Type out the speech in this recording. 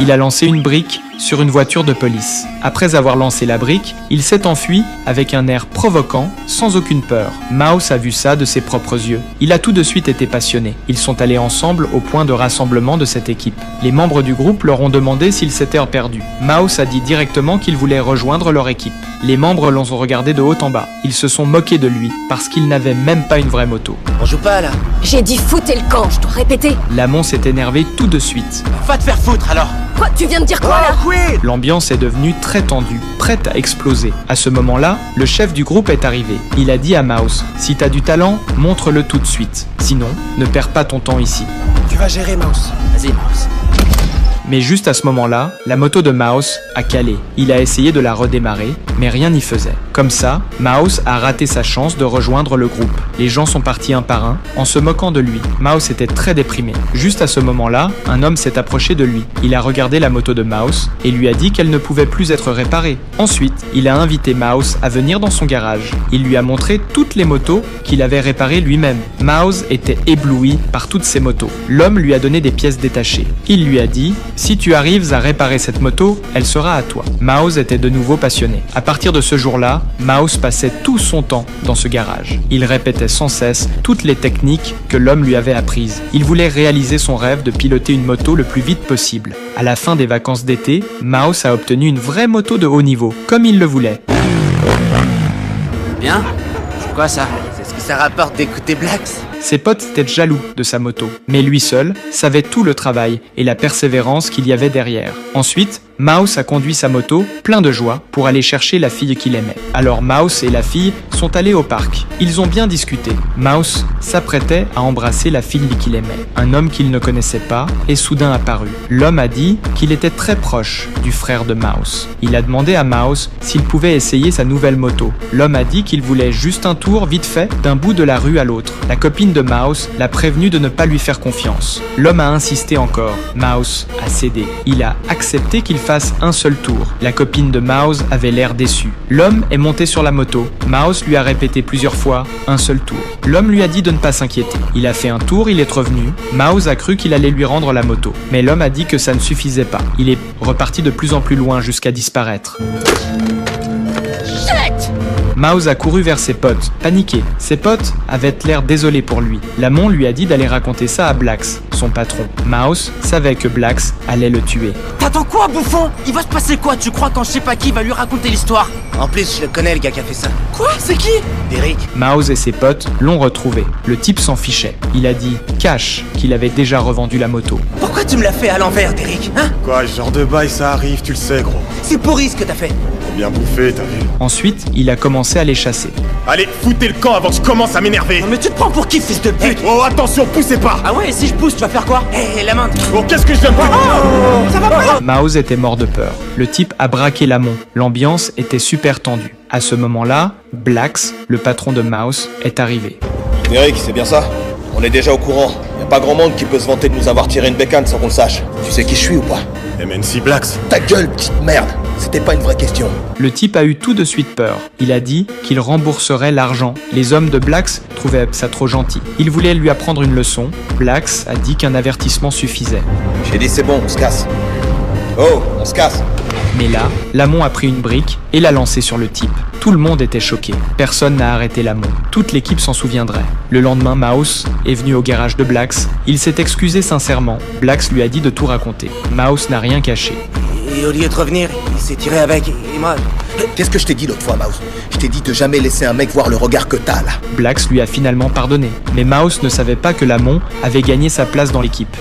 Il a lancé une brique sur une voiture de police. Après avoir lancé la brique, il s'est enfui avec un air provoquant, sans aucune peur. Mouse a vu ça de ses propres yeux. Il a tout de suite été passionné. Ils sont allés ensemble au point de rassemblement de cette équipe. Les membres du groupe leur ont demandé s'ils s'étaient perdus. Mouse a dit directement qu'il voulait rejoindre leur équipe. Les membres l'ont regardé de haut en bas. Ils se sont moqués de lui parce qu'il n'avait même pas une vraie moto. On joue pas là. J'ai dit foutez le camp, je dois répéter. Lamont s'est énervé tout de suite. Va te faire foutre alors. Quoi, tu viens de dire quoi là? Quid. L'ambiance est devenue très tendue, prête à exploser. À ce moment-là, le chef du groupe est arrivé. Il a dit à Mouse, si t'as du talent, montre-le tout de suite. Sinon, ne perds pas ton temps ici. Tu vas gérer, Mouse. Vas-y, Mouse. Mais juste à ce moment-là, la moto de Mouse a calé. Il a essayé de la redémarrer, mais rien n'y faisait. Comme ça, Mouse a raté sa chance de rejoindre le groupe. Les gens sont partis un par un, en se moquant de lui. Mouse était très déprimé. Juste à ce moment-là, un homme s'est approché de lui. Il a regardé la moto de Mouse et lui a dit qu'elle ne pouvait plus être réparée. Ensuite, il a invité Mouse à venir dans son garage. Il lui a montré toutes les motos qu'il avait réparées lui-même. Mouse était ébloui par toutes ces motos. L'homme lui a donné des pièces détachées. Il lui a dit: si tu arrives à réparer cette moto, elle sera à toi. Mouse était de nouveau passionné. À partir de ce jour-là, Mouse passait tout son temps dans ce garage. Il répétait sans cesse toutes les techniques que l'homme lui avait apprises. Il voulait réaliser son rêve de piloter une moto le plus vite possible. À la fin des vacances d'été, Mouse a obtenu une vraie moto de haut niveau, comme il le voulait. Bien. C'est quoi ça? C'est ce que ça rapporte d'écouter Blax. Ses potes étaient jaloux de sa moto, mais lui seul savait tout le travail et la persévérance qu'il y avait derrière. Ensuite, Mouse a conduit sa moto, plein de joie, pour aller chercher la fille qu'il aimait. Alors Mouse et la fille sont allés au parc. Ils ont bien discuté. Mouse s'apprêtait à embrasser la fille qu'il aimait. Un homme qu'il ne connaissait pas est soudain apparu. L'homme a dit qu'il était très proche du frère de Mouse. Il a demandé à Mouse s'il pouvait essayer sa nouvelle moto. L'homme a dit qu'il voulait juste un tour vite fait d'un bout de la rue à l'autre. La copine de Mouse l'a prévenu de ne pas lui faire confiance. L'homme a insisté encore. Mouse a cédé. Il a accepté qu'il fasse un seul tour. La copine de Mouse avait l'air déçue. L'homme est monté sur la moto. Mouse lui a répété plusieurs fois un seul tour. L'homme lui a dit de ne pas s'inquiéter. Il a fait un tour, il est revenu. Mouse a cru qu'il allait lui rendre la moto. Mais l'homme a dit que ça ne suffisait pas. Il est reparti de plus en plus loin jusqu'à disparaître. Mouse a couru vers ses potes, paniqué. Ses potes avaient l'air désolés pour lui. Lamont lui a dit d'aller raconter ça à Blax, son patron. Mouse savait que Blax allait le tuer. T'attends quoi, bouffon? Il va se passer quoi? Tu crois quand je sais pas qui va lui raconter l'histoire? En plus, je le connais, le gars qui a fait ça. Quoi? C'est qui? Derek. Mouse et ses potes l'ont retrouvé. Le type s'en fichait. Il a dit cash qu'il avait déjà revendu la moto. Pourquoi tu me l'as fait à l'envers, Derek? Hein? Quoi, ce genre de bail, ça arrive, tu le sais, gros. C'est pourri ce que t'as fait. Bien bouffé, t'as vu. Ensuite, il a commencé à les chasser. Allez, foutez le camp avant que je commence à m'énerver. Non mais tu te prends pour qui, fils de pute? Oh, attention, poussez pas. Ah ouais, si je pousse, tu vas faire quoi? Hé, la main. Oh, qu'est-ce que je viens de faire? Oh, ça va pas? Mouse était mort de peur. Le type a braqué Lamont. L'ambiance était super tendue. À ce moment-là, Blax, le patron de Mouse, est arrivé. Derek, c'est bien ça? On est déjà au courant. Y a pas grand monde qui peut se vanter de nous avoir tiré une bécane sans qu'on le sache. Tu sais qui je suis ou pas? MNC Blax. Ta gueule, petite merde. C'était pas une vraie question. Le type a eu tout de suite peur. Il a dit qu'il rembourserait l'argent. Les hommes de Blax trouvaient ça trop gentil. Ils voulaient lui apprendre une leçon. Blax a dit qu'un avertissement suffisait. J'ai dit c'est bon, on se casse. Oh, on se casse. Mais là, Lamont a pris une brique et l'a lancée sur le type. Tout le monde était choqué. Personne n'a arrêté Lamont. Toute l'équipe s'en souviendrait. Le lendemain, Mouse est venu au garage de Blax. Il s'est excusé sincèrement. Blax lui a dit de tout raconter. Mouse n'a rien caché. Et au lieu de revenir, il s'est tiré avec, et moi... Qu'est-ce que je t'ai dit l'autre fois, Mouse? Je t'ai dit de jamais laisser un mec voir le regard que t'as, là. Blax lui a finalement pardonné. Mais Mouse ne savait pas que Lamont avait gagné sa place dans l'équipe.